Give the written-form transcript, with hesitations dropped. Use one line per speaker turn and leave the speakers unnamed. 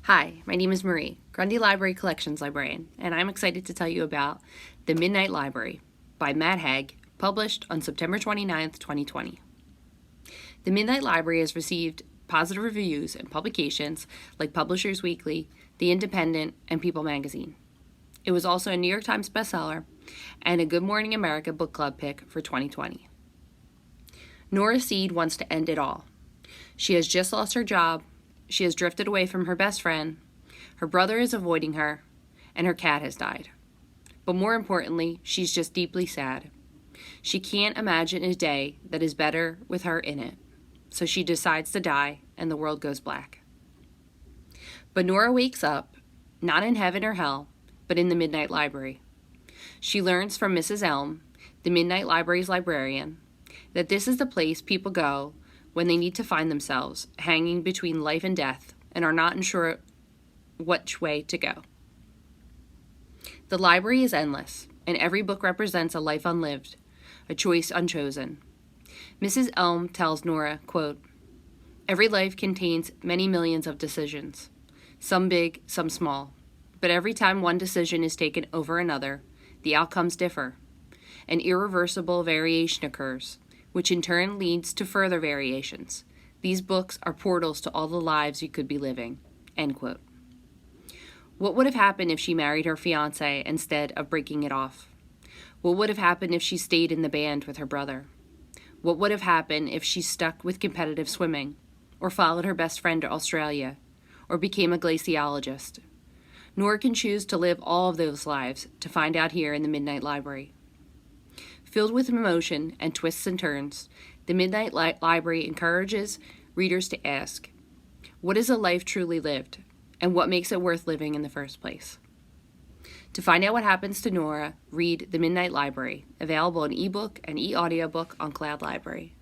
Hi, my name is Marie, Grundy Library Collections Librarian, and I'm excited to tell you about The Midnight Library by Matt Haig, published on September 29th, 2020. The Midnight Library has received positive reviews in publications like Publishers Weekly, The Independent, and People magazine. It was also a New York Times bestseller and a Good Morning America book club pick for 2020. Nora Seed wants to end it all. She has just lost her job, she has drifted away from her best friend, her brother is avoiding her, and her cat has died. But more importantly, she's just deeply sad. She can't imagine a day that is better with her in it, so she decides to die and the world goes black. But Nora wakes up, not in heaven or hell, but in the Midnight Library. She learns from Mrs. Elm, the Midnight Library's librarian, that this is the place people go when they need to find themselves hanging between life and death and are not sure which way to go. The library is endless, and every book represents a life unlived, a choice unchosen. Mrs. Elm tells Nora, quote, "Every life contains many millions of decisions, some big, some small, but every time one decision is taken over another, the outcomes differ. An irreversible variation occurs, which in turn leads to further variations. These books are portals to all the lives you could be living." End quote. What would have happened if she married her fiancé instead of breaking it off? What would have happened if she stayed in the band with her brother? What would have happened if she stuck with competitive swimming, or followed her best friend to Australia, or became a glaciologist? Nora can choose to live all of those lives to find out here in the Midnight Library. Filled with emotion and twists and turns, the Midnight Library encourages readers to ask, what is a life truly lived, and what makes it worth living in the first place? To find out what happens to Nora, read The Midnight Library, available in eBook and e-audiobook on Cloud Library.